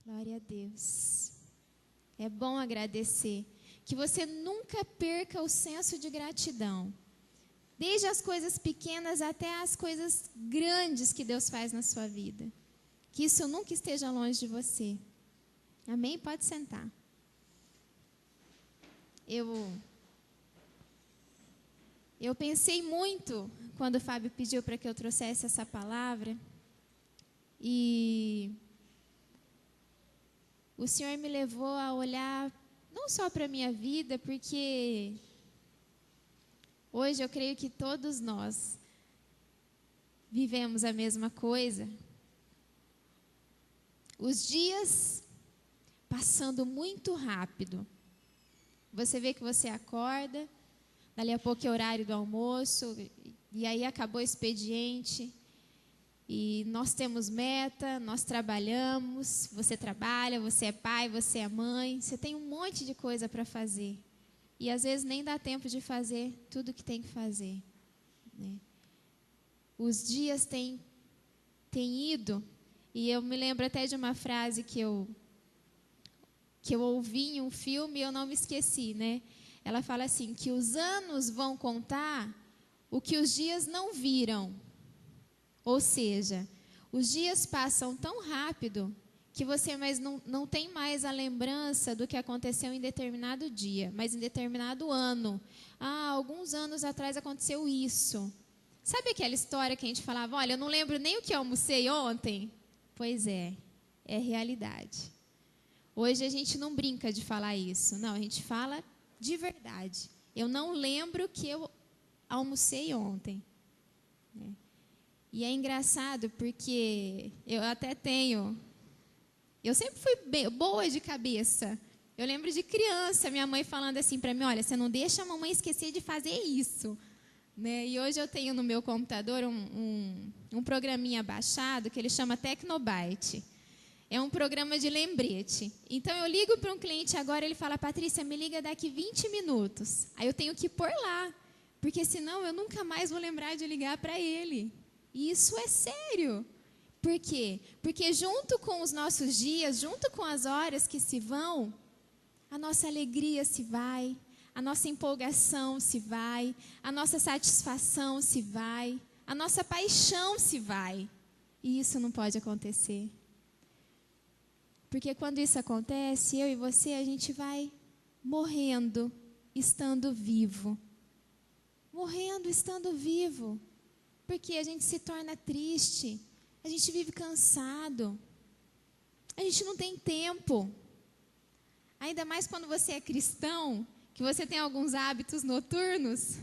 Glória a Deus. É bom agradecer. Que você nunca perca o senso de gratidão. Desde as coisas pequenas até as coisas grandes que Deus faz na sua vida. Que isso nunca esteja longe de você. Amém? Pode sentar. Eu pensei muito quando o Fábio pediu para que eu trouxesse essa palavra. E o Senhor me levou a olhar não só para a minha vida, porque hoje eu creio que todos nós vivemos a mesma coisa. Os dias passando muito rápido. Você vê que você acorda, dali a pouco é horário do almoço, e aí acabou o expediente. E nós temos meta, nós trabalhamos, você trabalha, você é pai, você é mãe, você tem um monte de coisa para fazer. E às vezes nem dá tempo de fazer tudo o que tem que fazer, né? Os dias têm ido, e eu me lembro até de uma frase que eu ouvi em um filme e eu não me esqueci, né? Ela fala assim, que os anos vão contar o que os dias não viram. Ou seja, os dias passam tão rápido que você não tem mais a lembrança do que aconteceu em determinado dia, mas em determinado ano. Alguns anos atrás aconteceu isso. Sabe aquela história que a gente falava, olha, eu não lembro nem o que eu almocei ontem? Pois é realidade. Hoje a gente não brinca de falar isso, não, a gente fala de verdade. Eu não lembro o que eu almocei ontem, né? E é engraçado porque eu sempre fui boa de cabeça. Eu lembro de criança, minha mãe falando assim para mim, olha, você não deixa a mamãe esquecer de fazer isso, né? E hoje eu tenho no meu computador um programinha baixado que ele chama Tecnobyte. É um programa de lembrete. Então eu ligo para um cliente agora, ele fala, Patrícia, me liga daqui 20 minutos. Aí eu tenho que pôr lá, porque senão eu nunca mais vou lembrar de ligar para ele. E isso é sério. Por quê? Porque junto com os nossos dias, junto com as horas que se vão, a nossa alegria se vai, a nossa empolgação se vai, a nossa satisfação se vai, a nossa paixão se vai. E isso não pode acontecer. Porque quando isso acontece, eu e você, a gente vai morrendo, estando vivo. Morrendo, estando vivo. Porque a gente se torna triste, a gente vive cansado, a gente não tem tempo. Ainda mais quando você é cristão, que você tem alguns hábitos noturnos,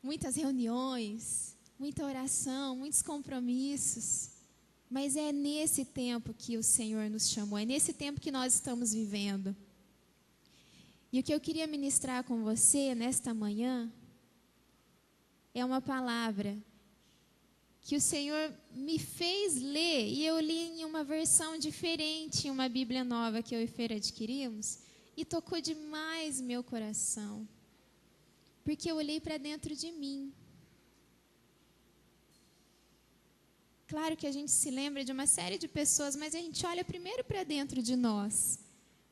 muitas reuniões, muita oração, muitos compromissos. Mas é nesse tempo que o Senhor nos chamou, é nesse tempo que nós estamos vivendo. E o que eu queria ministrar com você nesta manhã é uma palavra que o Senhor me fez ler, e eu li em uma versão diferente, em uma Bíblia nova que eu e Fer adquirimos, e tocou demais meu coração, porque eu olhei para dentro de mim. Claro que a gente se lembra de uma série de pessoas, mas a gente olha primeiro para dentro de nós,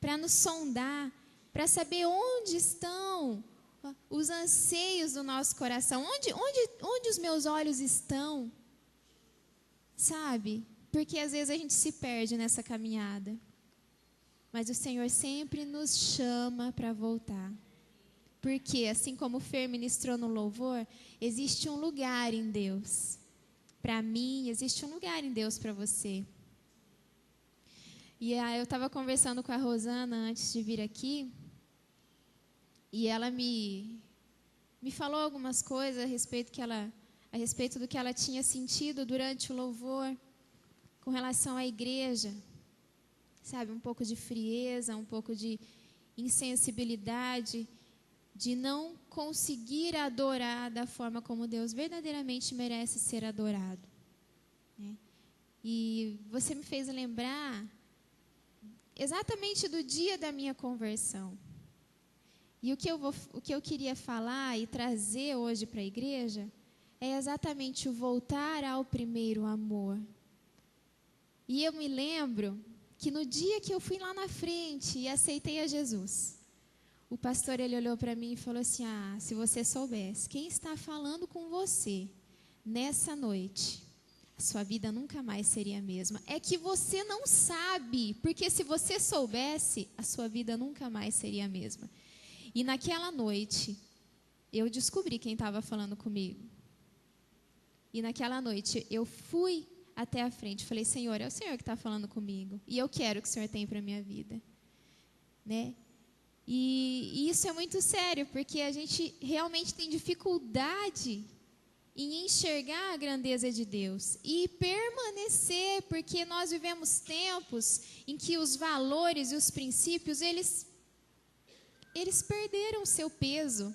para nos sondar, para saber onde estão os anseios do nosso coração, onde os meus olhos estão, sabe? Porque às vezes a gente se perde nessa caminhada, mas o Senhor sempre nos chama para voltar, porque assim como o Fer ministrou no louvor, existe um lugar em Deus, para mim existe um lugar em Deus para você. E eu estava conversando com a Rosana antes de vir aqui, e ela me falou algumas coisas a respeito do que ela tinha sentido durante o louvor, com relação à igreja. Sabe, um pouco de frieza, um pouco de insensibilidade, de não conseguir adorar da forma como Deus verdadeiramente merece ser adorado, né? E você me fez lembrar exatamente do dia da minha conversão. E o que eu queria falar e trazer hoje para a igreja é exatamente o voltar ao primeiro amor. E eu me lembro que no dia que eu fui lá na frente e aceitei a Jesus, o pastor, ele olhou para mim e falou assim, se você soubesse, quem está falando com você nessa noite, a sua vida nunca mais seria a mesma. É que você não sabe, porque se você soubesse, a sua vida nunca mais seria a mesma. E naquela noite, eu descobri quem estava falando comigo. E naquela noite, eu fui até a frente, falei, Senhor, é o Senhor que está falando comigo, e eu quero o que o Senhor tem para a minha vida, né? E isso é muito sério, porque a gente realmente tem dificuldade em enxergar a grandeza de Deus e permanecer, porque nós vivemos tempos em que os valores e os princípios, eles perderam o seu peso,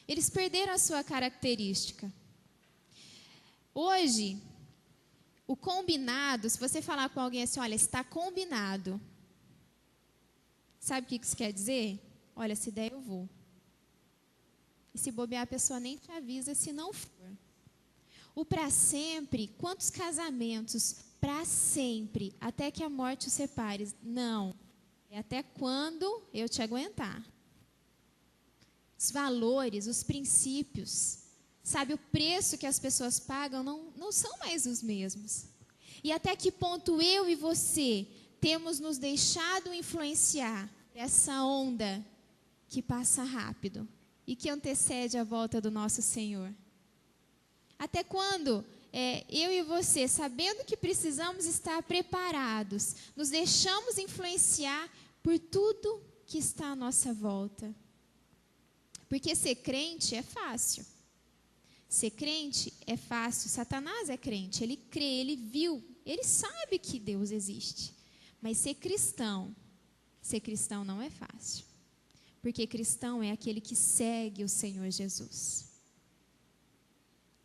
eles perderam a sua característica. Hoje, o combinado, se você falar com alguém assim, olha, está combinado, sabe o que isso quer dizer? Olha, se der eu vou. E se bobear, a pessoa nem te avisa se não for. O para sempre, quantos casamentos? Para sempre, até que a morte os separe. Não, é até quando eu te aguentar. Os valores, os princípios, sabe, o preço que as pessoas pagam não são mais os mesmos. E até que ponto eu e você temos nos deixado influenciar por essa onda que passa rápido e que antecede a volta do nosso Senhor? Até quando eu e você, sabendo que precisamos estar preparados, nos deixamos influenciar por tudo que está à nossa volta? Porque ser crente é fácil. Ser crente é fácil. Satanás é crente, ele crê, ele viu, ele sabe que Deus existe. Mas ser cristão não é fácil. Porque cristão é aquele que segue o Senhor Jesus.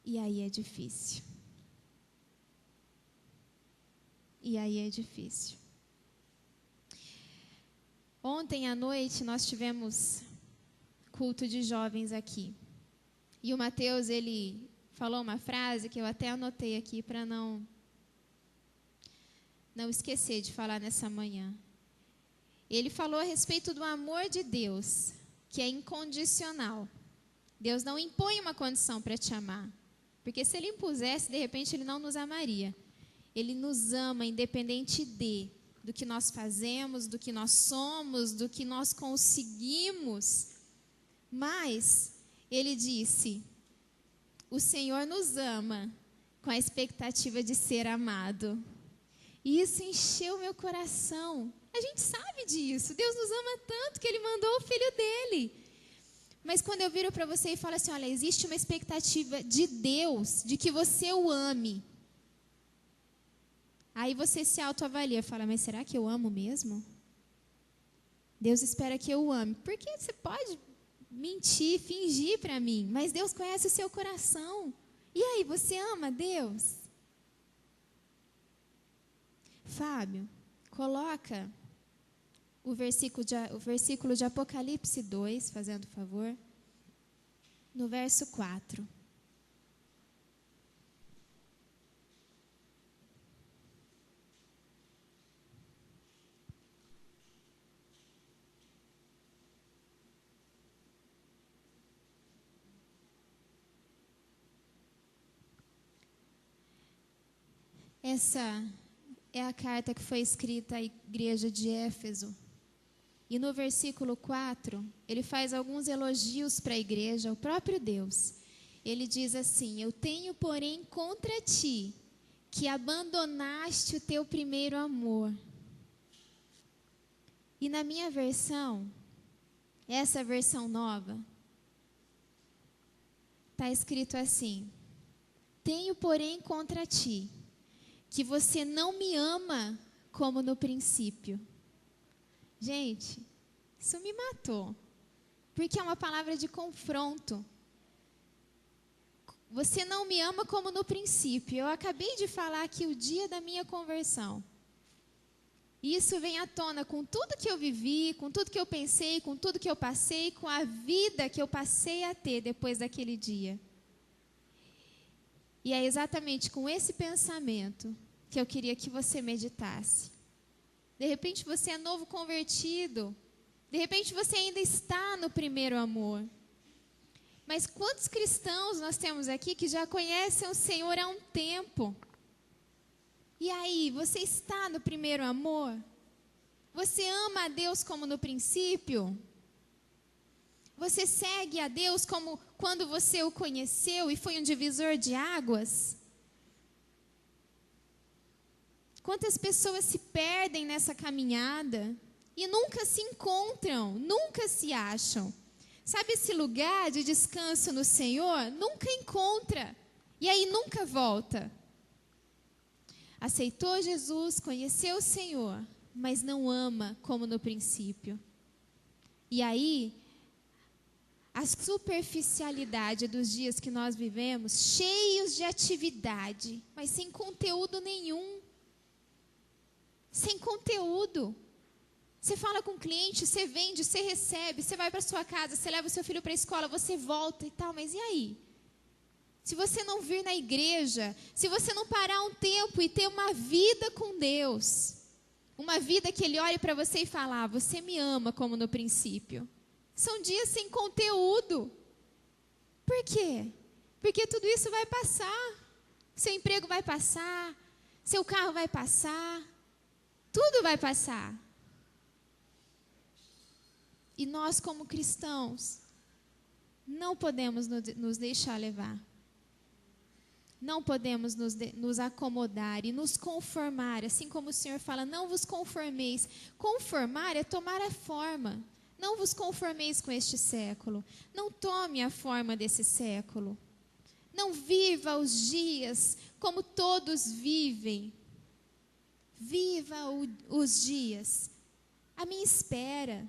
E aí é difícil. Ontem à noite nós tivemos culto de jovens aqui. E o Mateus, ele falou uma frase que eu até anotei aqui para não esquecer de falar nessa manhã. Ele falou a respeito do amor de Deus, que é incondicional. Deus não impõe uma condição para te amar. Porque se ele impusesse, de repente ele não nos amaria. Ele nos ama independente do que nós fazemos, do que nós somos, do que nós conseguimos. Mas ele disse, o Senhor nos ama com a expectativa de ser amado. E isso encheu meu coração. A gente sabe disso. Deus nos ama tanto que ele mandou o Filho dele. Mas quando eu viro para você e falo assim, olha, existe uma expectativa de Deus, de que você o ame. Aí você se autoavalia, fala, mas será que eu amo mesmo? Deus espera que eu o ame. Porque você pode mentir, fingir para mim, mas Deus conhece o seu coração. E aí, você ama Deus? Fábio, coloca o versículo de Apocalipse 2, fazendo favor, no verso 4. Essa é a carta que foi escrita à igreja de Éfeso. E no versículo 4, ele faz alguns elogios para a igreja, ao próprio Deus. Ele diz assim, eu tenho, porém, contra ti, que abandonaste o teu primeiro amor. E na minha versão, essa versão nova, está escrito assim, tenho, porém, contra ti, que você não me ama como no princípio. Gente, isso me matou, porque é uma palavra de confronto. Você não me ama como no princípio. Eu acabei de falar aqui o dia da minha conversão. E isso vem à tona com tudo que eu vivi, com tudo que eu pensei, com tudo que eu passei, com a vida que eu passei a ter depois daquele dia. E é exatamente com esse pensamento que eu queria que você meditasse. De repente você é novo convertido. De repente você ainda está no primeiro amor. Mas quantos cristãos nós temos aqui que já conhecem o Senhor há um tempo? E aí, você está no primeiro amor? Você ama a Deus como no princípio? Você segue a Deus como quando você o conheceu e foi um divisor de águas? Quantas pessoas se perdem nessa caminhada e nunca se encontram, nunca se acham? Sabe esse lugar de descanso no Senhor? Nunca encontra. E aí nunca volta. Aceitou Jesus, conheceu o Senhor, mas não ama como no princípio. E aí, a superficialidade dos dias que nós vivemos, cheios de atividade, mas sem conteúdo nenhum. Sem conteúdo. Você fala com o cliente, você vende, você recebe, você vai para sua casa, você leva o seu filho para a escola, você volta e tal, mas e aí? Se você não vir na igreja, se você não parar um tempo e ter uma vida com Deus, uma vida que Ele olhe para você e fala, você me ama como no princípio. São dias sem conteúdo. Por quê? Porque tudo isso vai passar. Seu emprego vai passar, seu carro vai passar, tudo vai passar. E nós, como cristãos, não podemos nos deixar levar. Não podemos nos acomodar e nos conformar. Assim como o Senhor fala, não vos conformeis. Conformar é tomar a forma. Não vos conformeis com este século. Não tome a forma desse século. Não viva os dias como todos vivem. Viva os dias à minha espera,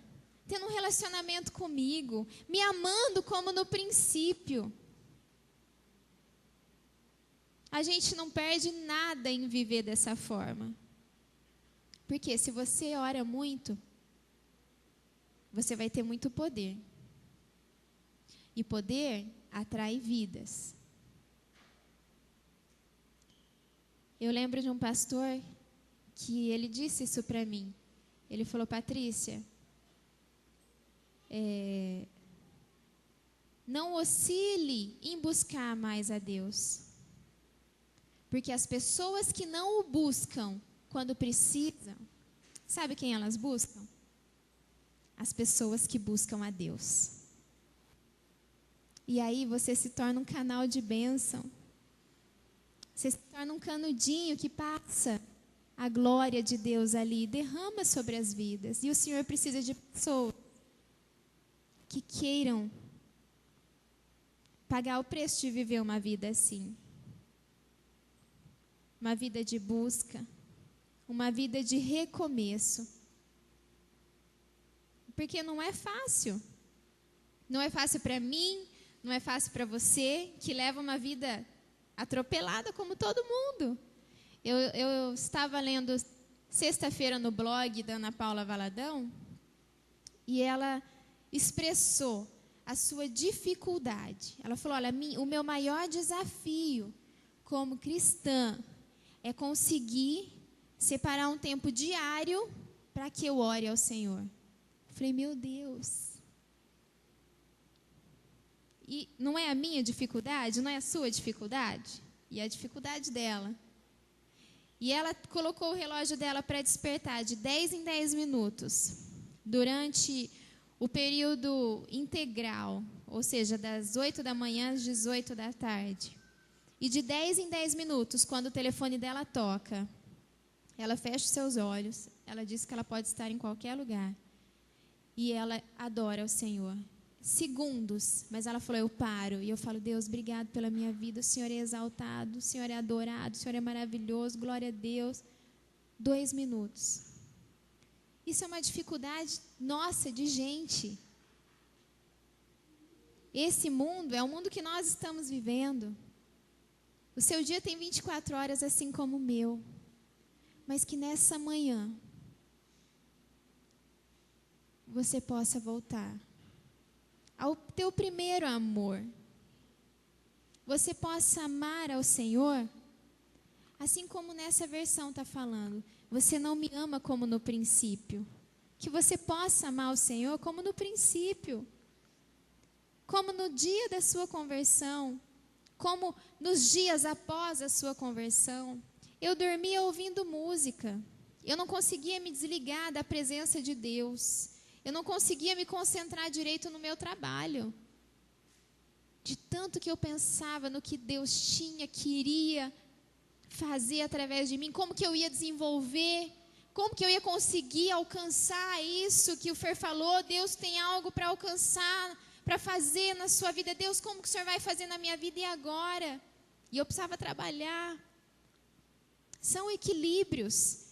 tendo um relacionamento comigo, me amando como no princípio. A gente não perde nada em viver dessa forma. Porque se você ora muito, você vai ter muito poder. E poder atrai vidas. Eu lembro de um pastor que ele disse isso para mim. Ele falou, Patrícia, não oscile em buscar mais a Deus. Porque as pessoas que não o buscam quando precisam, sabe quem elas buscam? As pessoas que buscam a Deus. E aí você se torna um canal de bênção. Você se torna um canudinho que passa a glória de Deus ali, derrama sobre as vidas. E o Senhor precisa de pessoas que queiram pagar o preço de viver uma vida assim. Uma vida de busca, uma vida de recomeço. Porque não é fácil. Não é fácil para mim, não é fácil para você, que leva uma vida atropelada como todo mundo. Eu estava lendo sexta-feira no blog da Ana Paula Valadão, e ela expressou a sua dificuldade. Ela falou, olha, o meu maior desafio como cristã é conseguir separar um tempo diário para que eu ore ao Senhor. Eu falei, meu Deus. E não é a minha dificuldade, não é a sua dificuldade? E é a dificuldade dela. E ela colocou o relógio dela para despertar de 10 em 10 minutos, durante o período integral, ou seja, das 8 da manhã às 18 da tarde. E de 10 em 10 minutos, quando o telefone dela toca, ela fecha os seus olhos, ela diz que ela pode estar em qualquer lugar. E ela adora o Senhor. Segundos, mas ela falou, eu paro. E eu falo, Deus, obrigado pela minha vida, o Senhor é exaltado, o Senhor é adorado, o Senhor é maravilhoso, glória a Deus. 2 minutos. Isso é uma dificuldade nossa, de gente. Esse mundo é o mundo que nós estamos vivendo. O seu dia tem 24 horas, assim como o meu. Mas que nessa manhã você possa voltar ao teu primeiro amor. Você possa amar ao Senhor, assim como nessa versão está falando. você não me ama como no princípio. Que você possa amar o Senhor como no princípio. Como no dia da sua conversão. Como nos dias após a sua conversão. Eu dormia ouvindo música. Eu não conseguia me desligar da presença de Deus. Eu não conseguia me concentrar direito no meu trabalho. De tanto que eu pensava no que Deus queria fazer através de mim, como que eu ia desenvolver, como que eu ia conseguir alcançar isso que o Fer falou. Deus tem algo para alcançar, para fazer na sua vida. Deus, como que o Senhor vai fazer na minha vida e agora? E eu precisava trabalhar. São equilíbrios.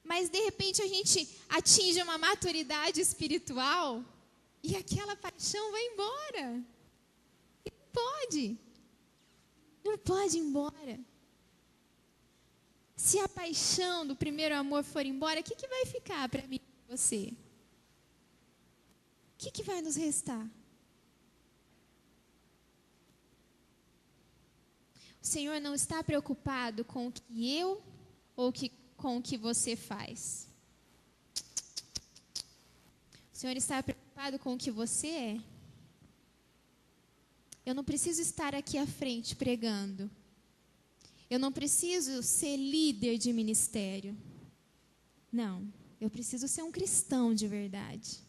Mas de repente a gente atinge uma maturidade espiritual e aquela paixão vai embora. E não pode ir embora. Se a paixão do primeiro amor for embora, o que vai ficar para mim e para você? O que vai nos restar? O Senhor não está preocupado com o que eu ou com o que você faz. O Senhor está preocupado com o que você é. Eu não preciso estar aqui à frente pregando. Eu não preciso ser líder de ministério. Não, eu preciso ser um cristão de verdade.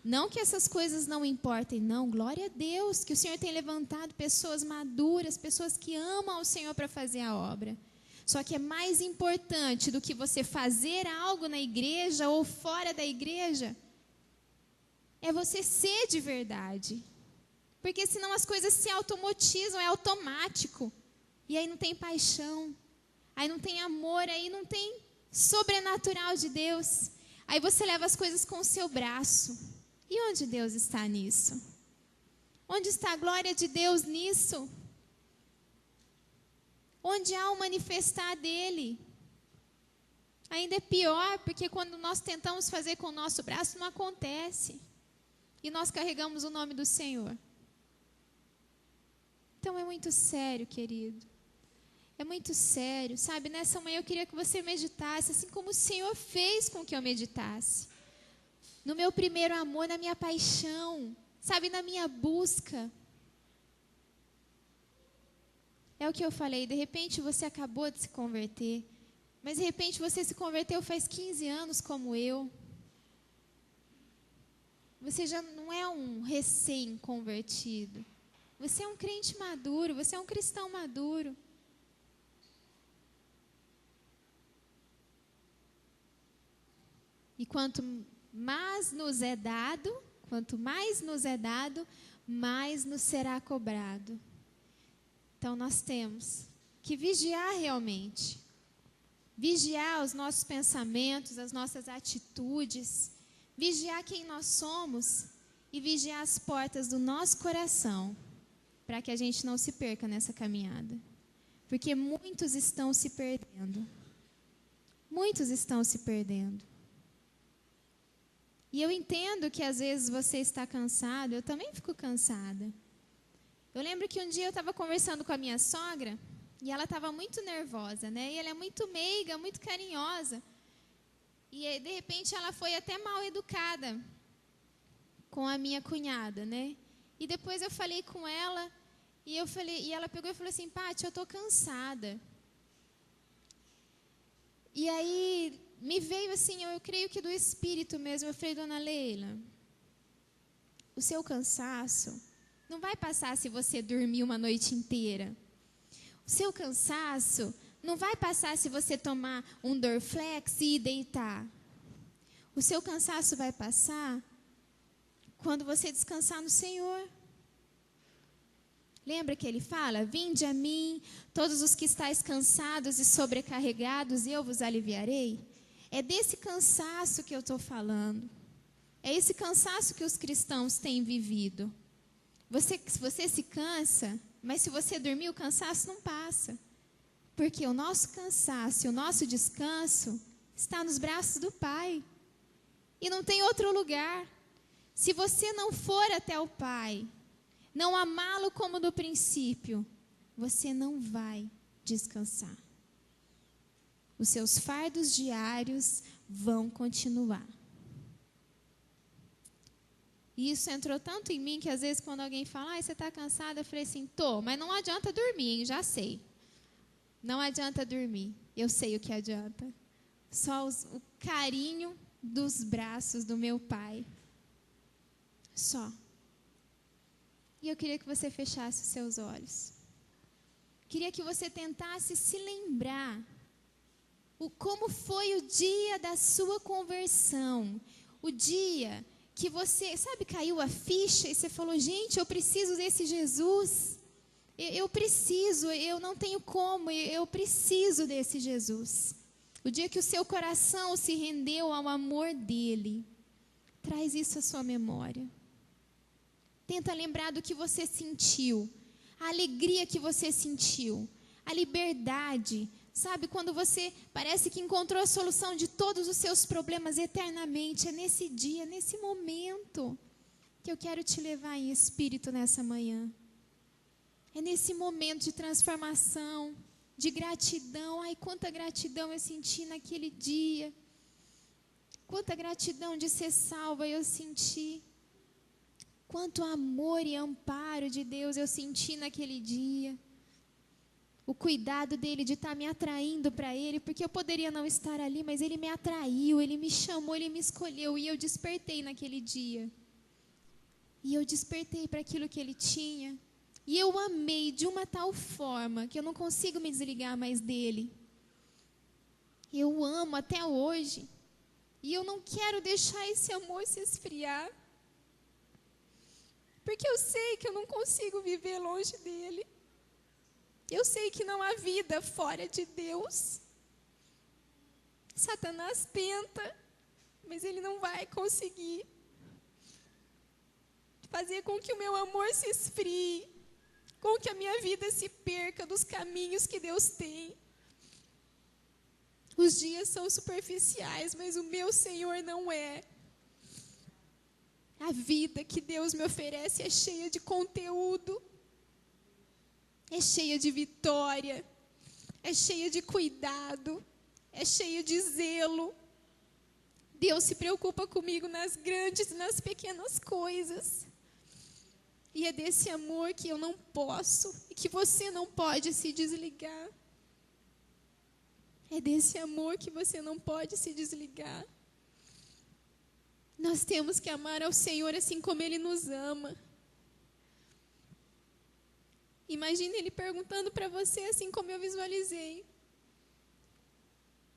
Não que essas coisas não importem, não. Glória a Deus que o Senhor tem levantado pessoas maduras, pessoas que amam ao Senhor para fazer a obra. Só que é mais importante do que você fazer algo na igreja ou fora da igreja, é você ser de verdade. Porque senão as coisas se automatizam, é automático. E aí não tem paixão, aí não tem amor, aí não tem sobrenatural de Deus. Aí você leva as coisas com o seu braço. E onde Deus está nisso? Onde está a glória de Deus nisso? Onde há o manifestar dele? Ainda é pior, porque quando nós tentamos fazer com o nosso braço, não acontece. E nós carregamos o nome do Senhor. Então é muito sério, querido. É muito sério, sabe? Nessa manhã eu queria que você meditasse, assim como o Senhor fez com que eu meditasse. No meu primeiro amor, na minha paixão, sabe? Na minha busca. É o que eu falei, de repente você acabou de se converter, mas de repente você se converteu faz 15 anos como eu. Você já não é um recém-convertido. Você é um crente maduro, você é um cristão maduro. E quanto mais nos é dado, mais nos será cobrado. Então nós temos que vigiar realmente. Vigiar os nossos pensamentos, as nossas atitudes. Vigiar quem nós somos e vigiar as portas do nosso coração, para que a gente não se perca nessa caminhada. Porque muitos estão se perdendo. Muitos estão se perdendo. E eu entendo que às vezes você está cansado, eu também fico cansada. Eu lembro que um dia eu estava conversando com a minha sogra, e ela estava muito nervosa, né? E ela é muito meiga, muito carinhosa. E de repente ela foi até mal educada com a minha cunhada, né? E depois eu falei com ela, e ela pegou e falou assim: Pati, eu estou cansada. E aí me veio assim, eu creio que do Espírito mesmo, eu falei: Dona Leila, o seu cansaço não vai passar se você dormir uma noite inteira. O seu cansaço não vai passar se você tomar um Dorflex e deitar. O seu cansaço vai passar quando você descansar no Senhor. Lembra que ele fala: Vinde a mim, todos os que estáis cansados e sobrecarregados, e eu vos aliviarei? É desse cansaço que eu estou falando. É esse cansaço que os cristãos têm vivido. Você se cansa, mas se você dormir, o cansaço não passa. Porque o nosso cansaço e o nosso descanso está nos braços do Pai. E não tem outro lugar. Se você não for até o Pai, não amá-lo como no princípio, você não vai descansar. os seus fardos diários vão continuar. E isso entrou tanto em mim que às vezes quando alguém fala, você está cansada? Eu falei assim, tô, mas não adianta dormir, hein? Já sei. Não adianta dormir, eu sei o que adianta. Só o carinho dos braços do meu pai. Só. E eu queria que você fechasse os seus olhos. Queria que você tentasse se lembrar como foi o dia da sua conversão. O dia que você, caiu a ficha e você falou, gente, eu preciso desse Jesus. Eu preciso, eu não tenho como, eu preciso desse Jesus. O dia que o seu coração se rendeu ao amor dele. Traz isso à sua memória. Tenta lembrar do que você sentiu. A alegria que você sentiu. A liberdade. Sabe, quando você parece que encontrou a solução de todos os seus problemas eternamente. É nesse dia, nesse momento, que eu quero te levar em espírito nessa manhã. É nesse momento de transformação, de gratidão. Ai, quanta gratidão eu senti naquele dia. Quanta gratidão de ser salva eu senti. Quanto amor e amparo de Deus eu senti naquele dia. O cuidado dele de estar me atraindo para ele, porque eu poderia não estar ali, mas ele me atraiu, ele me chamou, ele me escolheu e eu despertei naquele dia. E eu despertei para aquilo que ele tinha. E eu amei de uma tal forma que eu não consigo me desligar mais dele. Eu amo até hoje. E eu não quero deixar esse amor se esfriar. Porque eu sei que eu não consigo viver longe dele. Eu sei que não há vida fora de Deus. Satanás tenta, mas ele não vai conseguir fazer com que o meu amor se esfrie, com que a minha vida se perca dos caminhos que Deus tem. Os dias são superficiais, mas o meu Senhor não é. A vida que Deus me oferece é cheia de conteúdo, é cheia de vitória, é cheia de cuidado, é cheia de zelo. Deus se preocupa comigo nas grandes e nas pequenas coisas. E é desse amor que eu não posso e que você não pode se desligar. É desse amor que você não pode se desligar. Nós temos que amar ao Senhor assim como Ele nos ama. Imagine Ele perguntando para você assim como eu visualizei.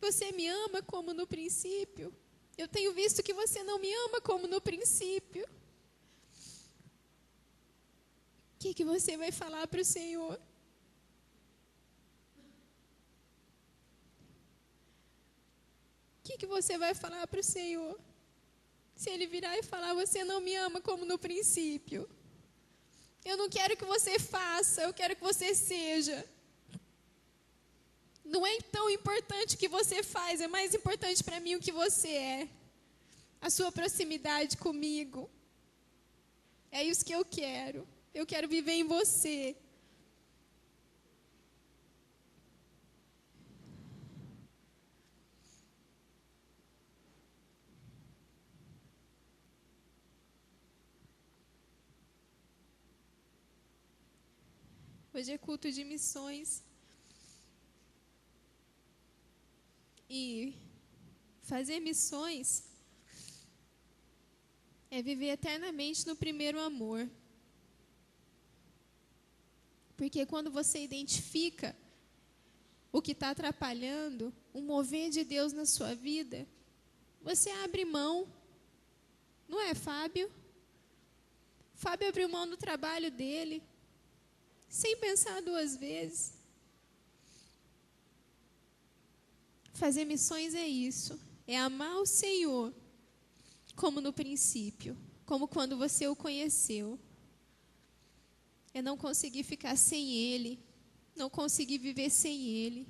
Você me ama como no princípio? Eu tenho visto que você não me ama como no princípio. O que você vai falar para o Senhor? O que você vai falar para o Senhor? Se Ele virar e falar, você não me ama como no princípio. Eu não quero que você faça, eu quero que você seja. Não é tão importante o que você faz, é mais importante para mim o que você é. A sua proximidade comigo. É isso que eu quero. Eu quero viver em você. Hoje é culto de missões. E fazer missões é viver eternamente no primeiro amor. Porque quando você identifica o que está atrapalhando, o mover de Deus na sua vida, você abre mão. Não é, Fábio? Fábio abriu mão do trabalho dele, sem pensar duas vezes. Fazer missões é isso. É amar o Senhor como no princípio, como quando você o conheceu. É não conseguir ficar sem Ele, não conseguir viver sem Ele.